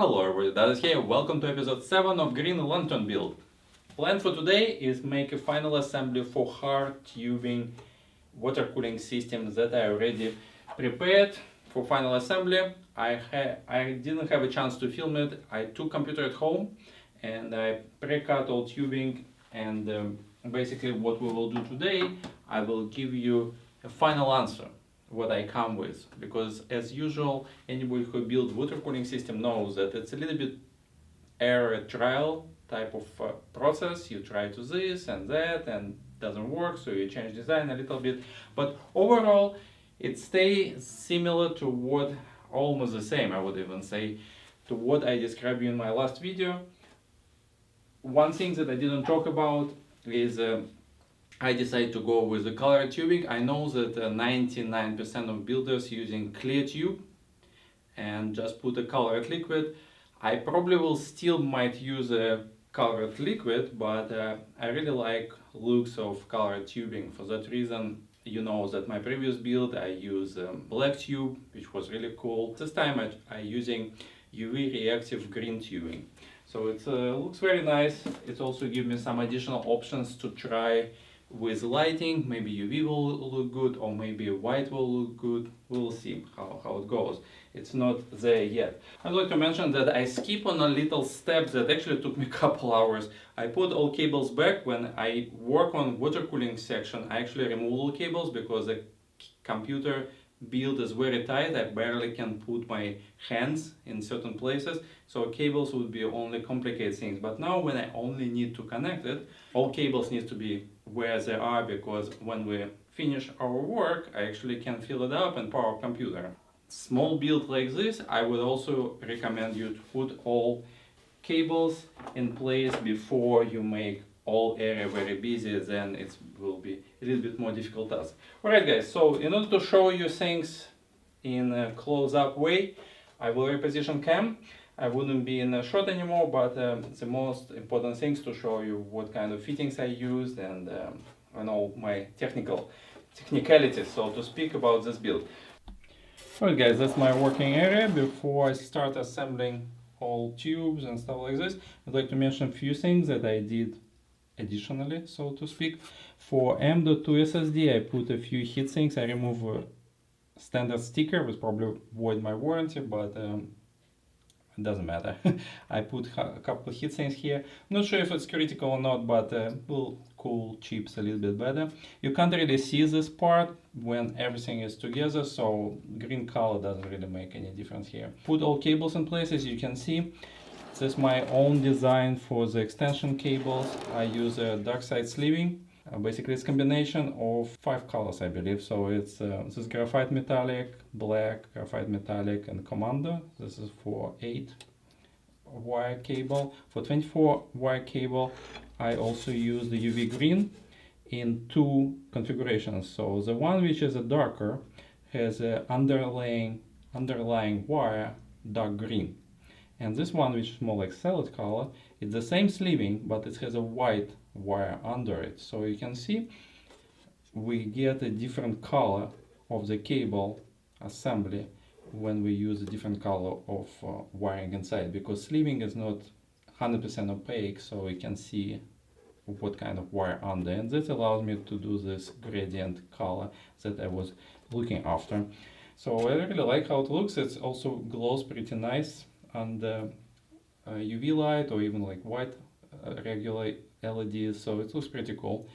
Hello everybody, that is here. Welcome to episode 7 of Green Lantern build. Plan for today is make a final assembly for hard tubing water cooling system that I already prepared for final assembly. I didn't have a chance to film it. I took computer at home and I pre-cut all tubing, and basically what we will do today, I will give you a final answer what I come with, because as usual anybody who builds water cooling system knows that it's a little bit error trial type of process. You try to this and that and doesn't work, so you change design a little bit, but overall it stays similar to what, almost the same I would even say, to what I described you in my last video. One thing that I didn't talk about is I decided to go with the color tubing. I know that 99% of builders using clear tube and just put a colored liquid. I probably will still might use a colored liquid, but I really like looks of colored tubing. For that reason, you know that my previous build I use black tube, which was really cool. This time I using UV reactive green tubing. So it looks very nice. It also gives me some additional options to try with lighting. Maybe UV will look good, or maybe white will look good. We'll see how it goes. It's not there yet. I'd like to mention that I skip on a little step that actually took me a couple hours. I put all cables back. When I work on water cooling section, I actually remove all cables because the computer build is very tight. I barely can put my hands in certain places, so cables would be only complicate things. But now when I only need to connect it, all cables need to be where they are, because when we finish our work I actually can fill it up and power computer. Small build like this, I would also recommend you to put all cables in place before you make all area very busy. Then it will be a little bit more difficult task. Alright guys, so in order to show you things in a close-up way, I will reposition cam. I wouldn't be in a shot anymore, but the most important things to show you what kind of fittings I used and all my technicalities, so to speak, about this build. Alright guys, that's my working area. Before I start assembling all tubes and stuff like this, I'd like to mention a few things that I did additionally, so to speak. For M.2 SSD I put a few heat sinks. I remove a standard sticker, which probably void my warranty, but it doesn't matter. I put a couple of heat sinks here. Not sure if it's critical or not, but will cool chips a little bit better. You can't really see this part when everything is together, so green color doesn't really make any difference here. Put all cables in place. As you can see, this is my own design for the extension cables. I use a dark side sleeving. Basically it's a combination of 5 colors, I believe. So it's this graphite metallic, black, graphite metallic, and commando. This is for 8 wire cable. For 24 wire cable I also use the UV green in 2 configurations. So the one which is a darker has a underlying wire dark green, and this one, which is more like salad color, it's the same sleeving, but it has a white wire under it. So you can see we get a different color of the cable assembly when we use a different color of wiring inside, because sleeving is not 100% opaque, so we can see what kind of wire under, and this allows me to do this gradient color that I was looking after. So I really like how it looks. It also glows pretty nice under UV light or even like white regular LEDs, so it looks pretty cool.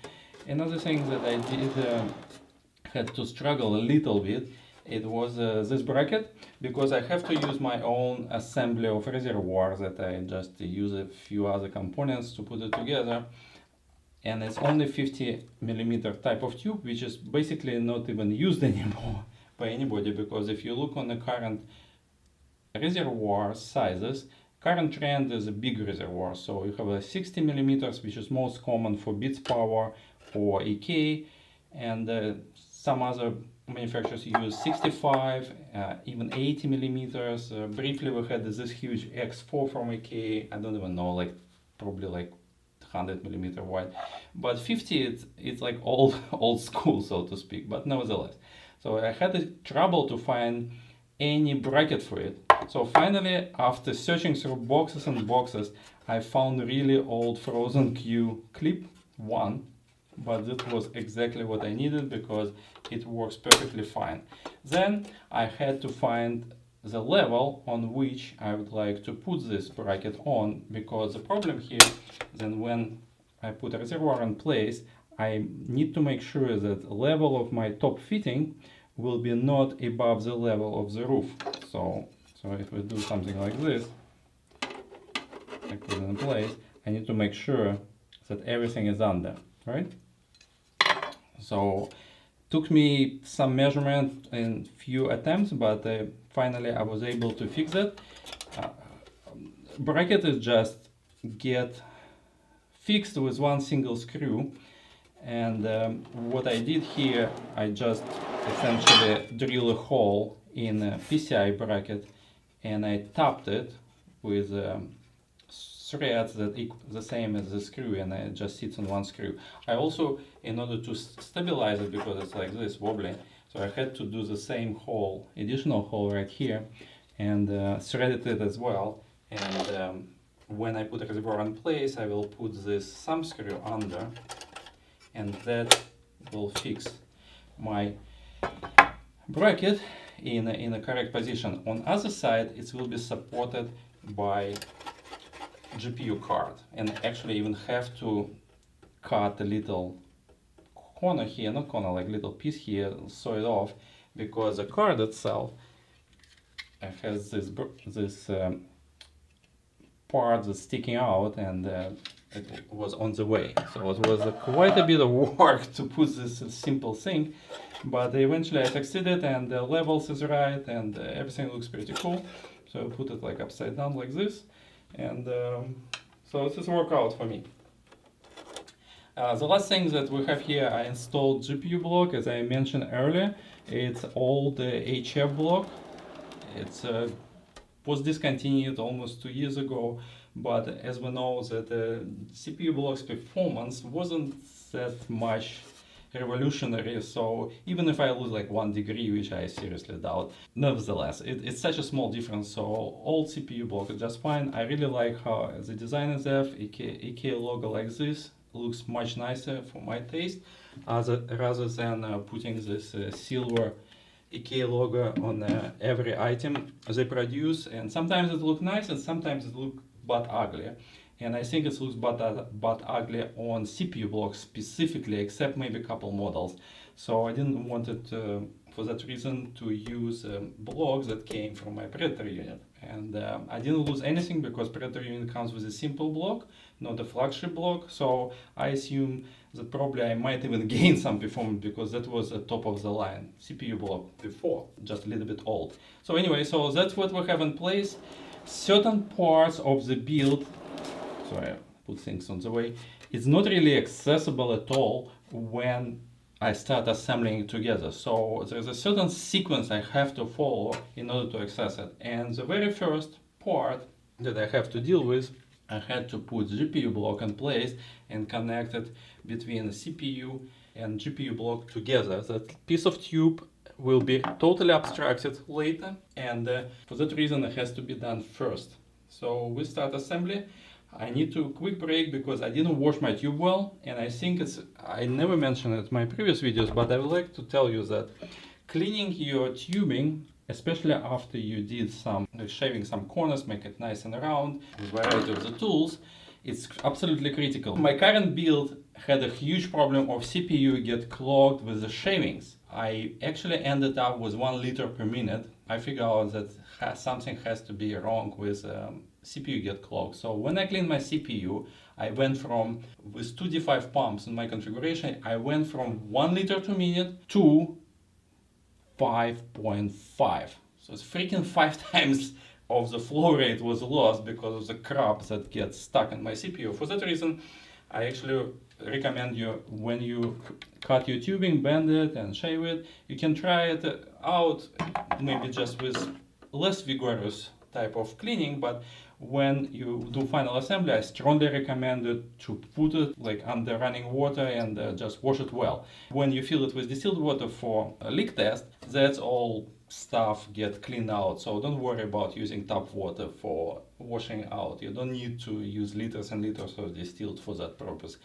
Another thing that I did had to struggle a little bit, it was this bracket, because I have to use my own assembly of reservoir that I just use a few other components to put it together, and it's only 50mm type of tube, which is basically not even used anymore by anybody, because if you look on the current reservoir sizes, current trend is a big reservoir. So you have a 60mm, which is most common for bits power or EK, and some other manufacturers use 65, even 80mm. Briefly we had this huge X4 from EK, I don't even know, like probably like 100mm wide, but 50 it's like old school, so to speak, but nevertheless. So I had trouble to find any bracket for it, So finally, after searching through boxes and boxes, I found a really old frozen Q clip one, but it was exactly what I needed because it works perfectly fine. Then I had to find the level on which I would like to put this bracket on, because the problem here then when I put a reservoir in place, I need to make sure that the level of my top fitting will be not above the level of the roof. So if we do something like this, I put it in place, I need to make sure that everything is under, right? So took me some measurement in few attempts, but finally I was able to fix it. Bracket is just get fixed with one single screw, and what I did here, I just essentially drill a hole in a PCI bracket and I tapped it with threads that the same as the screw, and it just sits on one screw. I also, in order to stabilize it, because it's like this wobbly, so I had to do the same hole, additional hole right here, and threaded it as well. And when I put the reservoir in place, I will put this thumb screw under, and that will fix my bracket in a correct position. On other side, it will be supported by GPU card, and actually even have to cut a little corner here, not corner, like little piece here, saw it off, because the card itself has this part that's sticking out, and it was on the way. So it was quite a bit of work to put this simple thing, but eventually I succeeded, and the levels is right, and everything looks pretty cool. So I put it like upside down like this, and so this worked out for me. The last thing that we have here, I installed GPU block, as I mentioned earlier. It's old HF block. It's was discontinued almost 2 years ago, but as we know that the CPU block's performance wasn't that much revolutionary, so even if I lose like 1 degree, which I seriously doubt, nevertheless, it's such a small difference, so old CPU block is just fine. I really like how the design is there. EK logo like this looks much nicer for my taste, rather than putting this silver EK logo on every item they produce, and sometimes it looks nice and sometimes it looks but ugly. And I think it looks but ugly on CPU blocks specifically, except maybe a couple models. So I didn't want it, for that reason, to use blocks that came from my Predator unit. And I didn't lose anything because Predator unit comes with a simple block, not a flagship block. So I assume that probably I might even gain some performance because that was a top of the line CPU block before, just a little bit old. So anyway, so that's what we have in place. Certain parts of the build, sorry, I put things on the way, it's not really accessible at all when I start assembling it together. So there's a certain sequence I have to follow in order to access it. And the very first part that I have to deal with, I had to put GPU block in place and connect it between the CPU and GPU block together. That piece of tube will be totally abstracted later, and for that reason it has to be done first. So we start assembly. I need to quick break because I didn't wash my tube well, and I think I never mentioned it in my previous videos, but I would like to tell you that cleaning your tubing, especially after you did some shaving some corners, make it nice and round with variety of the tools, it's absolutely critical. My current build had a huge problem of CPU get clogged with the shavings. I actually ended up with 1 liter per minute. I figured out that something has to be wrong with CPU get clogged. So when I cleaned my CPU, I went from, with 2 D5 pumps in my configuration, I went from 1 liter per minute to 5.5. So it's freaking 5 times of the flow rate was lost because of the crap that gets stuck in my CPU. For that reason, I actually recommend you, when you cut your tubing, bend it and shave it, you can try it out maybe just with less vigorous type of cleaning, but when you do final assembly, I strongly recommend it to put it like under running water and just wash it well. When you fill it with distilled water for a leak test, that's all stuff get cleaned out. So don't worry about using tap water for washing out. You don't need to use liters and liters of distilled for that purpose.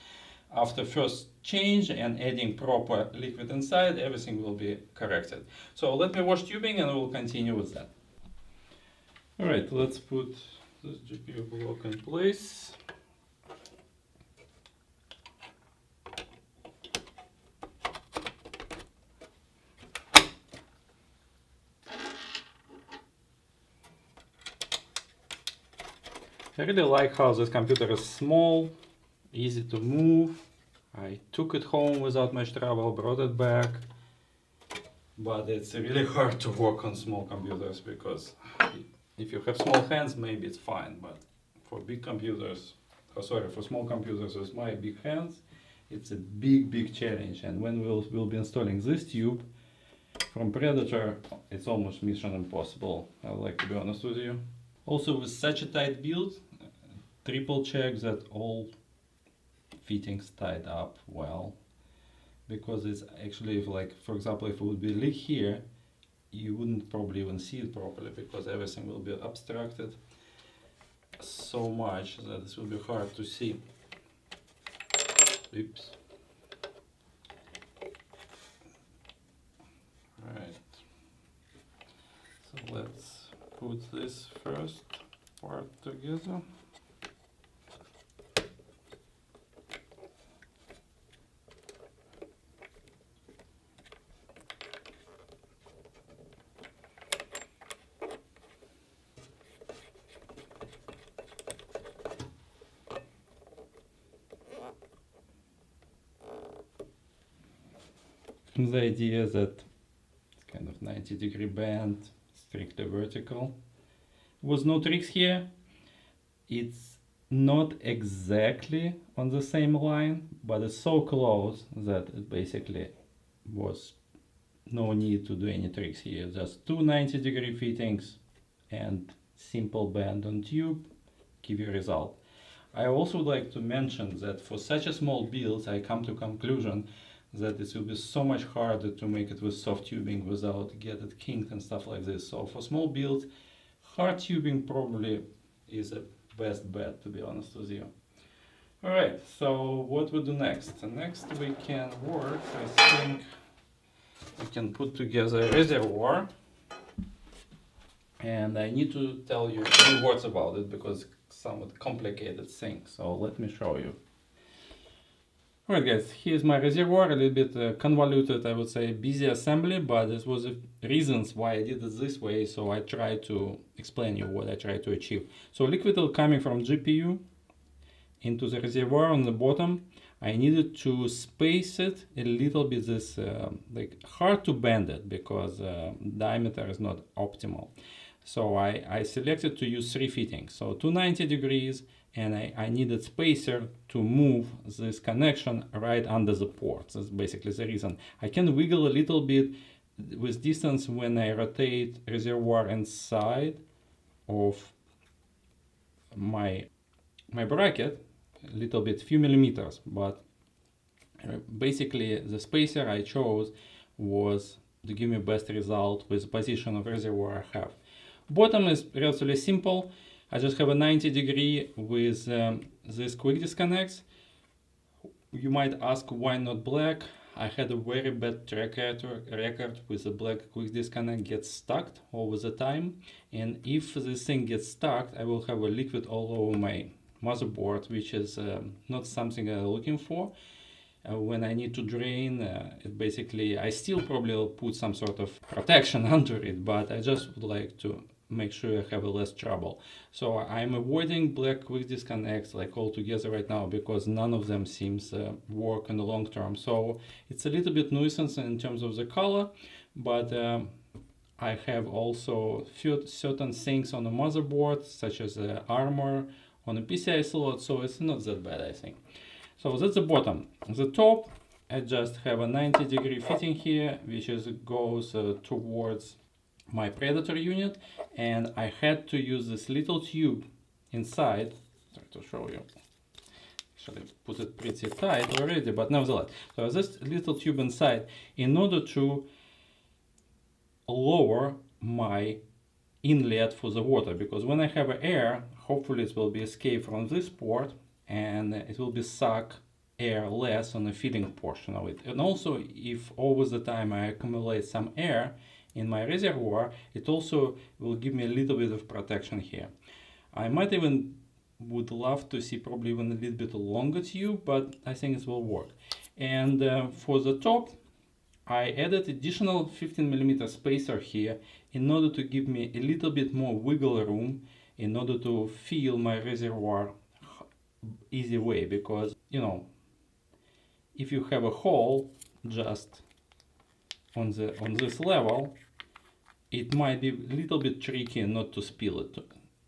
After first change and adding proper liquid inside, everything will be corrected. So let me wash tubing and we'll continue with that. Alright, let's put this GPU block in place. I really like how this computer is small, easy to move. I took it home without much trouble, brought it back. But it's really hard to work on small computers because if you have small hands, maybe it's fine. But for big computers, for small computers with my big hands, it's a big challenge. And when we'll be installing this tube from Predator, it's almost mission impossible. I would like to be honest with you. Also, with such a tight build, triple check that all fittings tied up well, because it's actually, if like, for example, if it would be a leak here, you wouldn't probably even see it properly because everything will be obstructed so much that this will be hard to see. Oops. Right. So let's put this first part together. The idea that kind of 90-degree bend, strictly vertical. Was no tricks here. It's not exactly on the same line, but it's so close that it basically was no need to do any tricks here. Just two 90-degree fittings and simple bend on tube give you a result. I also would like to mention that for such a small build, I come to conclusion that it will be so much harder to make it with soft tubing without get it kinked and stuff like this. So for small builds, hard tubing probably is a best bet, to be honest with you. Alright, so what we do next? Next we can work, I think we can put together a reservoir. And I need to tell you a few words about it because it's somewhat complicated thing. So let me show you. Alright guys, here's my reservoir, a little bit convoluted, I would say, busy assembly, but this was the reasons why I did it this way, so I try to explain you what I try to achieve. So liquid is coming from GPU into the reservoir on the bottom. I needed to space it a little bit, this like hard to bend it because diameter is not optimal. So I selected to use 3 fittings, so 290 degrees, and I needed spacer to move this connection right under the port. That's basically the reason. I can wiggle a little bit with distance when I rotate reservoir inside of my bracket, a little bit, few millimeters, but basically the spacer I chose was to give me best result with the position of reservoir I have. Bottom is relatively simple. I just have a 90 degree with this quick disconnects. You might ask why not black. I had a very bad track record with the black quick disconnect gets stuck over the time. And if this thing gets stuck, I will have a liquid all over my motherboard, which is not something I'm looking for. When I need to drain, it basically, I still probably will put some sort of protection under it, but I just would like to make sure I have a less trouble. So I'm avoiding black quick disconnects like altogether right now because none of them seems work in the long term. So it's a little bit nuisance in terms of the color, but I have also certain things on the motherboard, such as armor on a PCI slot, so it's not that bad, I think. So that's the bottom. The top, I just have a 90 degree fitting here, which goes towards my Predator unit, and I had to use this little tube inside. Try to show you. Actually put it pretty tight already, but nevertheless. So this little tube inside in order to lower my inlet for the water, because when I have air, hopefully it will be escape from this port and it will be suck air less on the filling portion of it. And also, if over the time I accumulate some air in my reservoir, it also will give me a little bit of protection here. I might even would love to see probably even a little bit longer tube, but I think it will work. And for the top, I added additional 15mm spacer here in order to give me a little bit more wiggle room in order to fill my reservoir easy way, because you know, if you have a hole just on this level, it might be a little bit tricky not to spill it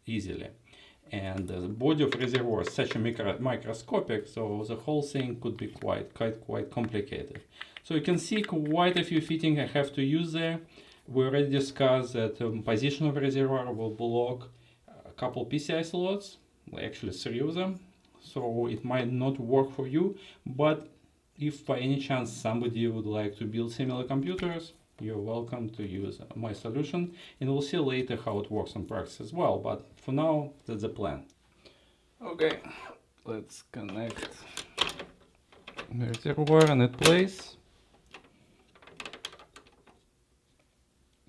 easily. And the body of reservoir is such a microscopic, so the whole thing could be quite complicated. So you can see quite a few fittings I have to use there. We already discussed that position of reservoir will block a couple PCI slots, actually 3 of them. So it might not work for you, but if by any chance somebody would like to build similar computers, you're welcome to use my solution, and we'll see later how it works in practice as well, but for now that's the plan. Okay, let's connect the reservoir in its place.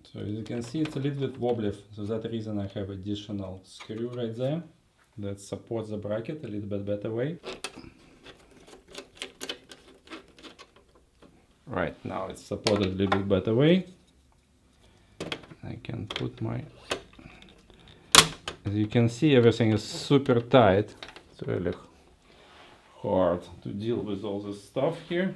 So as you can see, it's a little bit wobbly, so that reason I have additional screw right there that supports the bracket a little bit better way. Right, now it's supported a little bit better way. I can put my... As you can see, everything is super tight. It's really hard to deal with all this stuff here.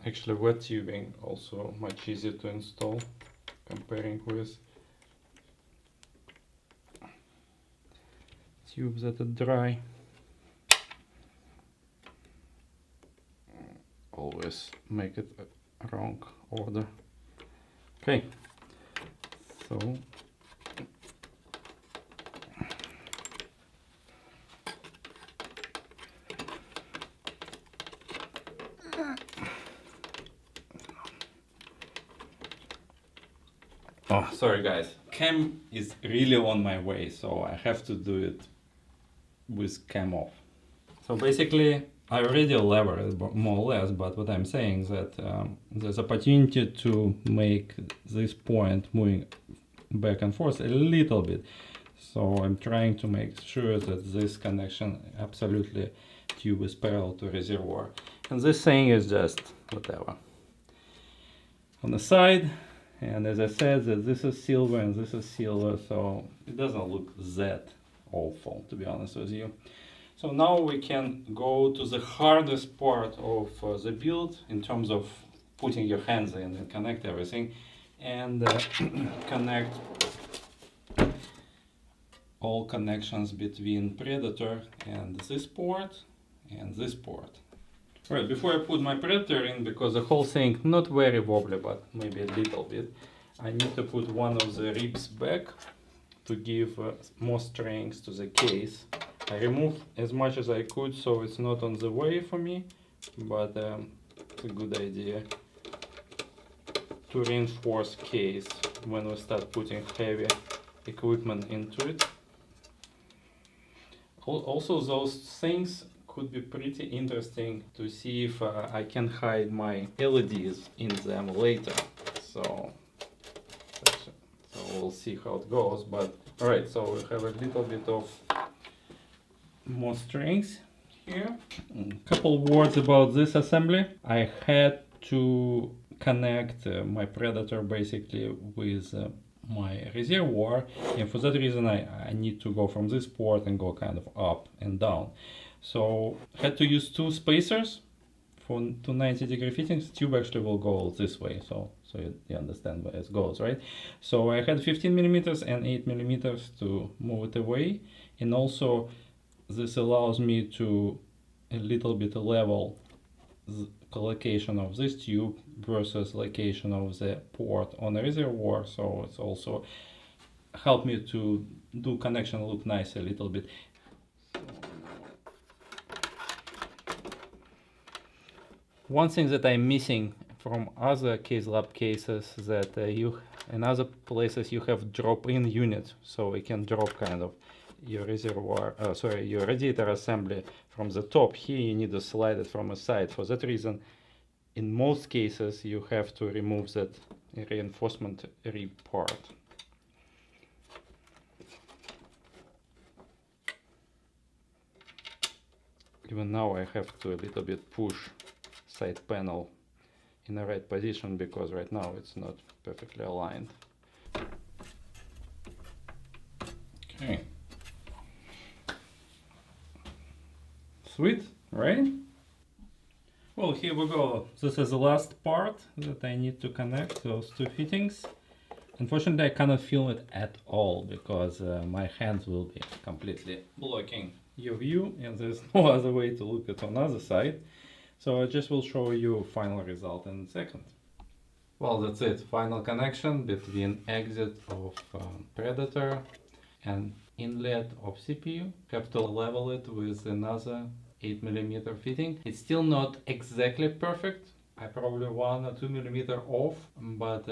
Actually, wet tubing also much easier to install comparing with tubes that are dry. Always make it a wrong order. Okay, so oh, sorry guys, cam is really on my way, so I have to do it with cam off. So basically I already elaborated more or less, but what I'm saying is that there's opportunity to make this point moving back and forth a little bit. So I'm trying to make sure that this connection absolutely tube is parallel to reservoir. And this thing is just whatever. On the side, and as I said, that this is silver and this is silver, so it doesn't look that awful, to be honest with you. So now we can go to the hardest part of the build in terms of putting your hands in and connect everything, and connect all connections between Predator and this port and this port. Right, before I put my Predator in, because the whole thing not very wobbly, but maybe a little bit, I need to put one of the ribs back to give more strength to the case. I removed as much as I could so it's not on the way for me, but it's a good idea to reinforce case when we start putting heavy equipment into it. Also, those things could be pretty interesting to see if I can hide my LEDs in them later. So we'll see how it goes. But all right, so we have a little bit of more strength here. A couple words about this assembly. I had to connect my Predator basically with my reservoir, and for that reason I need to go from this port and go kind of up and down. So I had to use 2 spacers for 290-degree fittings. Tube actually will go this way, so you understand where it goes, right? So I had 15mm and 8mm to move it away, and also this allows me to a little bit level the location of this tube versus location of the port on the reservoir, so it's also helped me to do connection look nice a little bit. One thing that I'm missing from other case lab cases that in other places you have drop-in unit, so we can drop kind of your your radiator assembly from the top. Here you need to slide it from a side. For that reason, in most cases you have to remove that reinforcement rib part. Even now I have to a little bit push side panel in the right position because right now it's not perfectly aligned. Okay. Sweet, right? Well, here we go. This is the last part that I need to connect those two fittings. Unfortunately, I cannot film it at all because my hands will be completely blocking your view, and there's no other way to look at on the other side. So I just will show you final result in a second. Well, that's it. Final connection between exit of Predator and inlet of CPU. Have to level it with another 8mm fitting. It's still not exactly perfect. I probably 1 or 2mm off, but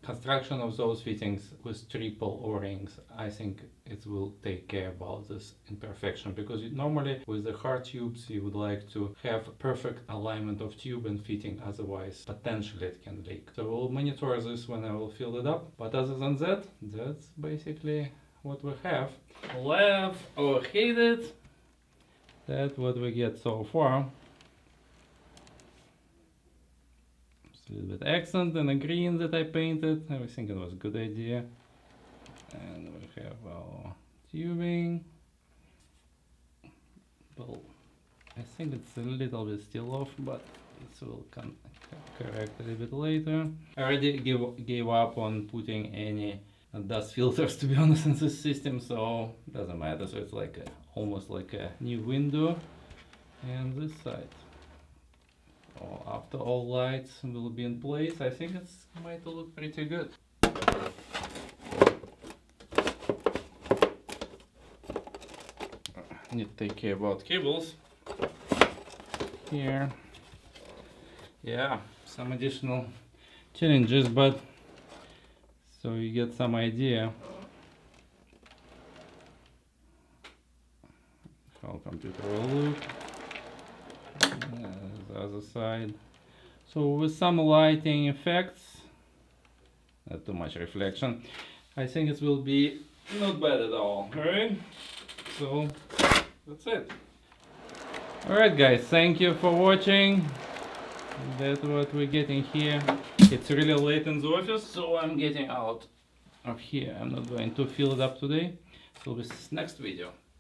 construction of those fittings with triple O-rings, I think it will take care about this imperfection, because normally with the hard tubes you would like to have perfect alignment of tube and fitting, otherwise potentially it can leak. So we'll monitor this when I will fill it up, but other than that, that's basically what we have. Love or hate it, that's what we get so far. A little bit accent and a green that I painted. I think it was a good idea. And we have our tubing. Well, I think it's a little bit still off, but it will correct a little bit later. I already gave up on putting any dust filters, to be honest, in this system, so it doesn't matter. So it's like almost like a new window. And this side. After all lights will be in place, I think it's might look pretty good. Need to take care about cables here. Yeah, some additional challenges, but so you get some idea how computer will look. The other side. So with some lighting effects, not too much reflection, I think it will be not bad at all. Alright, so that's it. Alright guys, thank you for watching. That's what we're getting here. It's really late in the office, so I'm getting out of here. I'm not going to fill it up today. So this next video.